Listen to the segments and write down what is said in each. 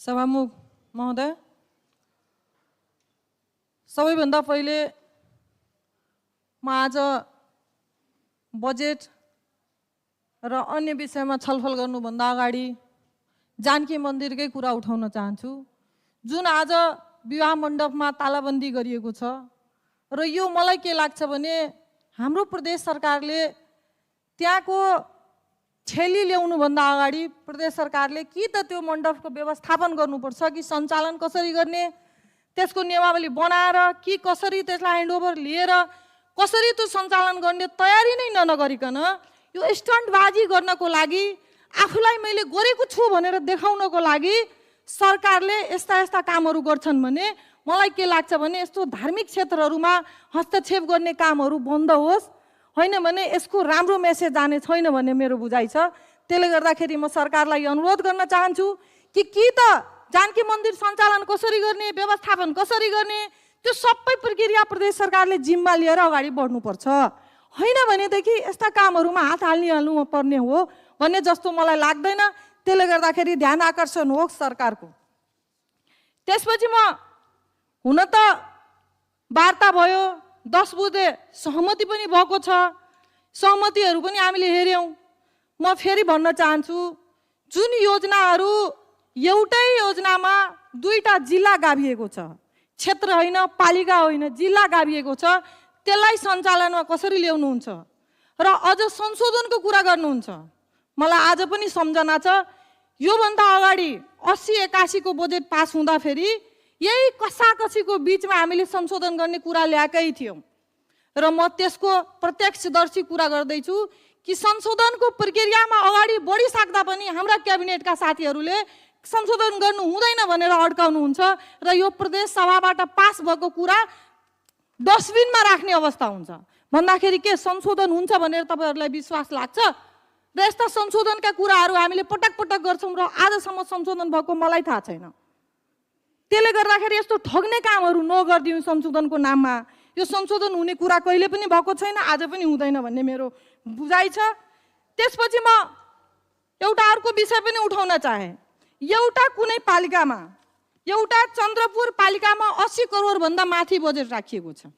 सभामुख महोदय, सबैभन्दा पहिले म आज बजेट र अन्य विषयमा छलफल गर्नुभन्दा अगाडि जानकी मन्दिरकै कुरा उठाउन चाहन्छु। जुन आज विवाह मण्डपमा तालाबन्दी गरिएको छ र यो मलाई के लाग्छ भने हाम्रो प्रदेश सरकारले त्यहाँको छेली ल्याउनुभन्दा अगाडि प्रदेश सरकारले कि त त्यो मण्डपको व्यवस्थापन गर्नुपर्छ कि सञ्चालन कसरी गर्ने, त्यसको नियमावली बनाएर कि कसरी त्यसलाई ह्यान्डओभर लिएर कसरी त्यो सञ्चालन गर्ने तयारी नै नगरिकन यो स्टन्टबाजी गर्नको लागि आफूलाई मैले गरेको छु भनेर देखाउनको लागि सरकारले यस्ता यस्ता कामहरू गर्छन् भने मलाई के लाग्छ भने यस्तो धार्मिक क्षेत्रहरूमा हस्तक्षेप गर्ने कामहरू बन्द होस्, होइन भने यसको राम्रो मेसेज जाने छैन भन्ने मेरो बुझाइ छ। त्यसले गर्दाखेरि म सरकारलाई अनुरोध गर्न चाहन्छु कि त जानकी मन्दिर सञ्चालन कसरी गर्ने, व्यवस्थापन कसरी गर्ने, त्यो सबै प्रक्रिया प्रदेश सरकारले जिम्मा लिएर अगाडि बढ्नुपर्छ। होइन भनेदेखि यस्ता कामहरूमा हात हाल्नु पर्ने हो भन्ने जस्तो मलाई लाग्दैन। त्यसले गर्दाखेरि ध्यान आकर्षण होस् सरकारको। त्यसपछि म हुन त वार्ता भयो, 10 बुँदे सहमति पनि भएको छ, सहमतिहरू पनि हामीले हेर्यौँ। म फेरि भन्न चाहन्छु जुन योजनाहरू एउटै योजनामा दुईटा जिल्ला गाभिएको छ, क्षेत्र होइन पालिका होइन जिल्ला गाभिएको छ, त्यसलाई सञ्चालनमा कसरी ल्याउनुहुन्छ र अझ संशोधनको कुरा गर्नुहुन्छ। मलाई आज पनि सम्झना छ योभन्दा अगाडि 80-81 को बजेट पास हुँदाखेरि यही कसाकसीको बिचमा हामीले संशोधन गर्ने कुरा ल्याएकै थियौँ र म त्यसको प्रत्यक्षदर्शी कुरा गर्दैछु कि संशोधनको प्रक्रियामा अगाडि बढिसक्दा पनि हाम्रा क्याबिनेटका साथीहरूले संशोधन गर्नु हुँदैन भनेर अड्काउनुहुन्छ र यो प्रदेश सभाबाट पास भएको कुरा डस्टबिनमा राख्ने अवस्था हुन्छ। भन्दाखेरि के संशोधन हुन्छ भनेर तपाईँहरूलाई विश्वास लाग्छ र यस्ता संशोधनका कुराहरू हामीले पटक पटक गर्छौँ र आजसम्म संशोधन भएको मलाई थाहा छैन। त्यसले गर्दाखेरि यस्तो ठग्ने कामहरू नगरिदिउँ संशोधनको नाममा। यो संशोधन हुने कुरा कहिले पनि भएको छैन, आज पनि हुँदैन भन्ने मेरो बुझाइ छ। त्यसपछि म एउटा अर्को विषय पनि उठाउन चाहे। एउटा कुनै पालिकामा, एउटा चन्द्रपुर पालिकामा 80 करोड भन्दा माथि बजेट राखिएको छ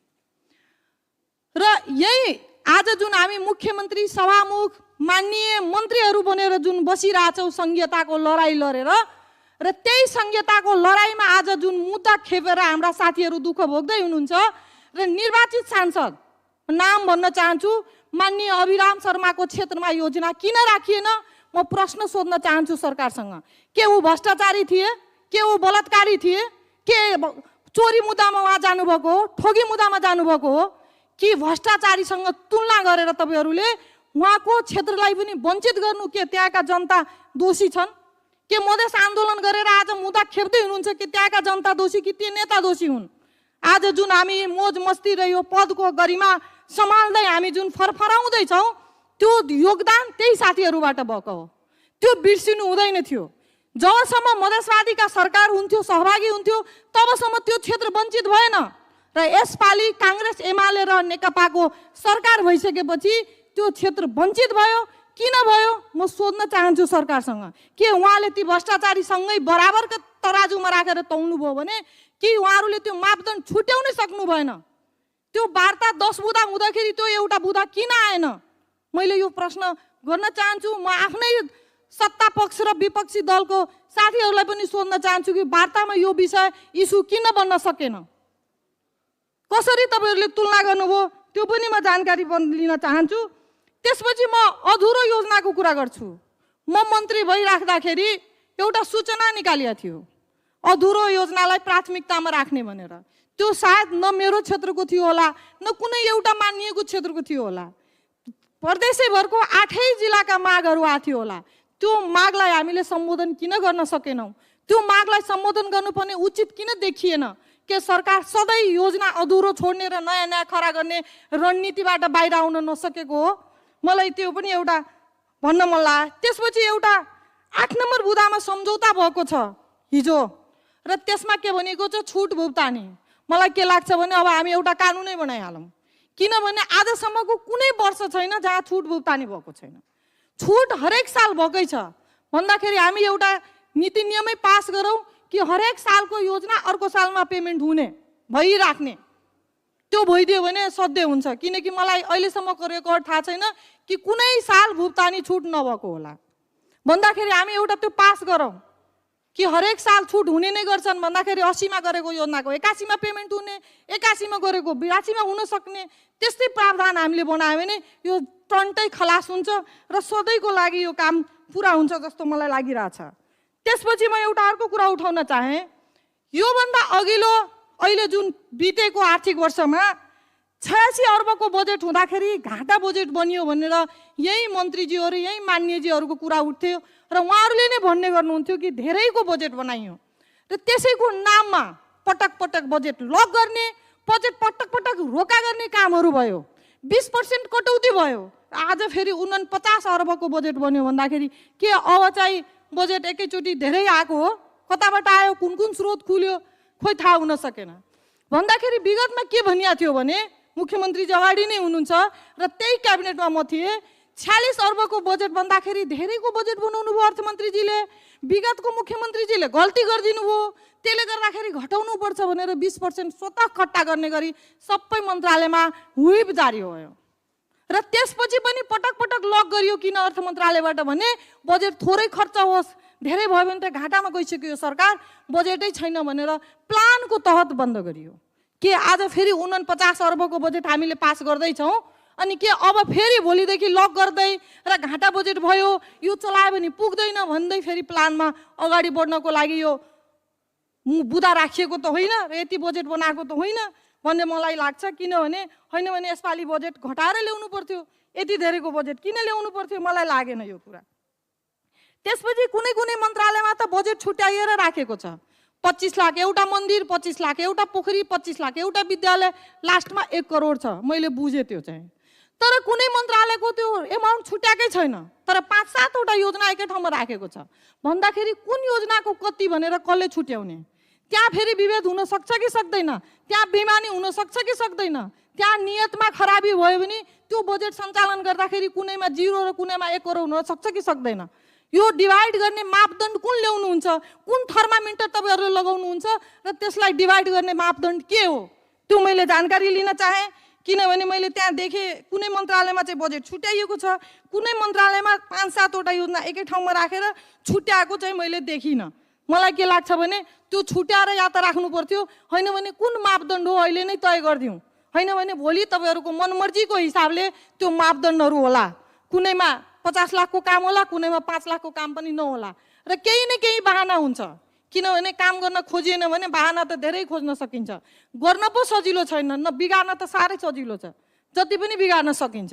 र यही आज जुन हामी मुख्यमन्त्री, सभामुख, माननीय मन्त्रीहरू बनेर जुन बसिरहेछौँ संघीयताको लडाइँ लडेर र त्यही संघीयताको लडाइँमा आज जुन मुद्दा खेपेर हाम्रा साथीहरू दुःख भोग्दै हुनुहुन्छ र निर्वाचित सांसद नाम भन्न चाहन्छु माननीय अभिराम शर्माको क्षेत्रमा योजना किन राखिएन म प्रश्न सोध्न चाहन्छु सरकारसँग। के ऊ भ्रष्टाचारी थिए, के ऊ बलात्कारी थिए, के चोरी मुद्दामा उहाँ जानुभएको हो, ठगी मुद्दामा जानुभएको हो कि भ्रष्टाचारीसँग तुलना गरेर तपाईँहरूले उहाँको क्षेत्रलाई पनि वञ्चित गर्नु? के त्यहाँका जनता दोषी छन्? के मधेस आन्दोलन गरेर आज मुद्दा खेप्दै हुनुहुन्छ कि त्यहाँका जनता दोषी कि ती नेता दोषी हुन्? आज जुन हामी मोज मस्ती र यो पदको गरिमा सम्हाल्दै हामी जुन फरफराउँदैछौँ त्यो योगदान त्यही साथीहरूबाट भएको हो। त्यो बिर्सिनु हुँदैन थियो। जबसम्म मधेसवादीका सरकार हुन्थ्यो, सहभागी हुन्थ्यो, तबसम्म त्यो क्षेत्र वञ्चित भएन र यसपालि काङ्ग्रेस, एमाले र नेकपाको सरकार भइसकेपछि त्यो क्षेत्र वञ्चित भयो। किन भयो म सोध्न चाहन्छु सरकारसँग। के उहाँले ती भ्रष्टाचारीसँगै बराबरको तराजुमा राखेर तौल्नुभयो भने कि उहाँहरूले त्यो मापदण्ड छुट्याउनै सक्नु भएन? त्यो वार्ता 10 बुँदा हुँदाखेरि त्यो एउटा बुँदा किन आएन? मैले यो प्रश्न गर्न चाहन्छु। म आफ्नै सत्ता पक्ष र विपक्षी दलको साथीहरूलाई पनि सोध्न चाहन्छु कि वार्तामा यो विषय इस्यु किन बन्न सकेन? कसरी तपाईँहरूले तुलना गर्नुभयो त्यो पनि म जानकारी लिन चाहन्छु। त्यसपछि म अधुरो योजनाको कुरा गर्छु। म मन्त्री भइराख्दाखेरि एउटा सूचना निकालिएको थियो अधुरो योजनालाई प्राथमिकतामा राख्ने भनेर। त्यो सायद न मेरो क्षेत्रको थियो होला, न कुनै एउटा मानिएको क्षेत्रको थियो होला। प्रदेशैभरको 8 जिल्लाका मागहरू आएको थियो होला। त्यो मागलाई हामीले सम्बोधन किन गर्न सकेनौँ? त्यो मागलाई सम्बोधन गर्नुपर्ने उचित किन देखिएन? के सरकार सधैँ योजना अधुरो छोड्ने र नयाँ नयाँ खडा गर्ने रणनीतिबाट बाहिर आउन नसकेको हो? मलाई त्यो पनि एउटा भन्न मन लाग्यो। त्यसपछि एउटा 8 नम्बर बुँदामा सम्झौता भएको छ हिजो र त्यसमा के भनेको छ छुट भुक्तानी। मलाई के लाग्छ भने अब हामी एउटा कानुनै बनाइहालौँ, किनभने आजसम्मको कुनै वर्ष छैन जहाँ छुट भुक्तानी भएको छैन। छुट हरेक साल भएकै छ भन्दाखेरि हामी एउटा नीति नियमै पास गरौँ कि हरेक सालको योजना अर्को सालमा पेमेन्ट हुने भइराख्ने, त्यो भइदियो भने सधैँ हुन्छ। किनकि मलाई अहिलेसम्मको रेकर्ड थाहा छैन कि कुनै साल भुक्तानी छुट नभएको होला। भन्दाखेरि हामी एउटा त्यो पास गरौँ कि हरेक साल छुट हुने नै गर्छन् भन्दाखेरि 80 मा गरेको योजनाको 81 मा पेमेन्ट हुने, 81 मा गरेको 82 मा हुन सक्ने, त्यस्तै प्रावधान हामीले बनायो भने यो टन्टै खलास हुन्छ र सधैँको लागि यो काम पुरा हुन्छ जस्तो मलाई लागिरहेछ। त्यसपछि म एउटा अर्को कुरा उठाउन चाहे, योभन्दा अघिल्लो अहिले जुन बितेको आर्थिक वर्षमा 86 अर्बको बजेट हुँदाखेरि घाटा बजेट बनियो भनेर यही मन्त्रीजीहरू यही मान्यजीहरूको कुरा उठ्थ्यो र उहाँहरूले नै भन्ने गर्नुहुन्थ्यो कि धेरैको बजेट बनाइयो र त्यसैको नाममा पटक पटक बजेट लक गर्ने, बजेट पटक पटक रोका गर्ने कामहरू भयो, 20% कटौती भयो। आज फेरि 49 अर्बको बजेट बन्यो भन्दाखेरि के अब चाहिँ बजेट एकैचोटि धेरै आएको हो? कताबाट आयो, कुन कुन स्रोत खुल्यो, खोइ थाहा हुन सकेन। भन्दाखेरि विगतमा के भनिएको थियो भने मुख्यमन्त्री अगाडि नै हुनुहुन्छ र त्यही क्याबिनेटमा म थिएँ, 46 अर्बको बजेट भन्दाखेरि धेरैको बजेट बनाउनु भयो अर्थमन्त्रीजीले, विगतको मुख्यमन्त्रीजीले गल्ती गरिदिनु भयो, त्यसले गर्दाखेरि घटाउनु पर्छ भनेर 20% स्वतः खट्टा गर्ने गरी सबै मन्त्रालयमा व्हिप जारी भयो र त्यसपछि पनि पटक पटक लक गरियो। किन अर्थ मन्त्रालयबाट भने बजेट थोरै खर्च होस्, धेरै भयो भने त घाटामा गइसक्यो सरकार, बजेटै छैन भनेर प्लानको तहत बन्द गरियो। के आज फेरि 49 अर्बको बजेट हामीले पास गर्दैछौँ अनि के अब फेरि भोलिदेखि लक गर्दै र घाटा बजेट भयो, यो चलायो भने पुग्दैन भन्दै फेरि प्लानमा अगाडि बढ्नको लागि यो बुदा राखिएको त होइन र यति बजेट बनाएको त होइन भन्ने मलाई लाग्छ। किनभने होइन भने यसपालि बजेट घटाएर ल्याउनु पर्थ्यो, यति धेरैको बजेट किन ल्याउनु पर्थ्यो, मलाई लागेन यो कुरा। त्यसपछि कुनै कुनै मन्त्रालयमा त बजेट छुट्याइएर राखेको छ, 25 लाख एउटा मन्दिर, 25 लाख एउटा पोखरी, 25 लाख एउटा विद्यालय, लास्टमा 1 करोड छ, मैले बुझेँ त्यो चाहिँ। तर कुनै मन्त्रालयको त्यो एमाउन्ट छुट्याएकै छैन, तर 5-7 वटा योजना एकै ठाउँमा राखेको छ भन्दाखेरि कुन योजनाको कति भनेर कसले छुट्याउने? त्यहाँ फेरि विभेद हुन सक्छ कि सक्दैन, त्यहाँ बेइमानी हुन सक्छ कि सक्दैन, त्यहाँ नियतमा खराबी भयो भने त्यो बजेट सञ्चालन गर्दाखेरि कुनैमा 0 र कुनैमा 1 करोड हुन सक्छ कि सक्दैन? यो डिभाइड गर्ने मापदण्ड कुन ल्याउनुहुन्छ, कुन थर्मामिटर तपाईँहरूले लगाउनुहुन्छ र त्यसलाई डिभाइड गर्ने मापदण्ड के हो, त्यो मैले जानकारी लिन चाहेँ। किनभने मैले त्यहाँ देखेँ कुनै मन्त्रालयमा चाहिँ बजेट छुट्याइएको छ, कुनै मन्त्रालयमा 5-7 वटा योजना एकै ठाउँमा राखेर छुट्याएको चाहिँ मैले देखिनँ। मलाई के लाग्छ भने त्यो छुट्याएर या त राख्नु पर्थ्यो, होइन भने कुन मापदण्ड हो अहिले नै तय गरिदिउँ, होइन भने भोलि तपाईँहरूको मनमर्जीको हिसाबले त्यो मापदण्डहरू होला, कुनैमा 50 लाखको काम होला, कुनैमा 5 लाखको काम पनि नहोला र केही न केही बहाना हुन्छ। किनभने काम गर्न खोजिएन भने बहाना त धेरै खोज्न सकिन्छ, गर्न पो सजिलो छैन, न बिगार्न त साह्रै सजिलो छ, जति पनि बिगार्न सकिन्छ।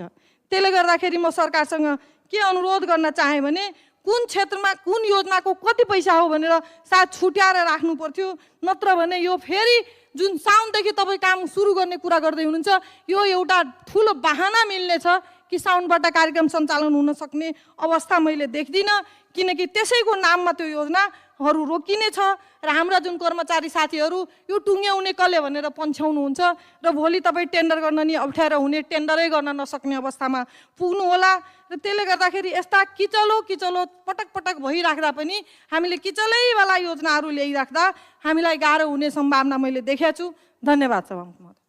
त्यसले गर्दाखेरि म सरकारसँग के अनुरोध गर्न चाहेँ भने कुन क्षेत्रमा कुन योजनाको कति पैसा हो भनेर सायद छुट्याएर राख्नु पर्थ्यो, नत्र भने यो फेरि जुन साउनदेखि तपाईँ काम सुरु गर्ने कुरा गर्दै हुनुहुन्छ यो एउटा ठुलो बहाना मिल्नेछ कि साउनबाट कार्यक्रम सञ्चालन हुन सक्ने अवस्था मैले देख्दिनँ। किनकि त्यसैको नाममा त्यो योजनाहरू रोकिनेछ र हाम्रा जुन कर्मचारी साथीहरू यो टुङ्ग्याउने कसले भनेर पन्छाउनुहुन्छ र भोलि तपाईँ टेन्डर गर्न नि अप्ठ्यारो हुने, टेन्डरै गर्न नसक्ने अवस्थामा पुग्नु होला। र त्यसले गर्दाखेरि यस्ता किचलो पटक पटक भइराख्दा पनि हामीले किचलैवाला योजनाहरू ल्याइराख्दा हामीलाई गाह्रो हुने सम्भावना मैले देखेको छु। धन्यवाद सभामुख महोदय।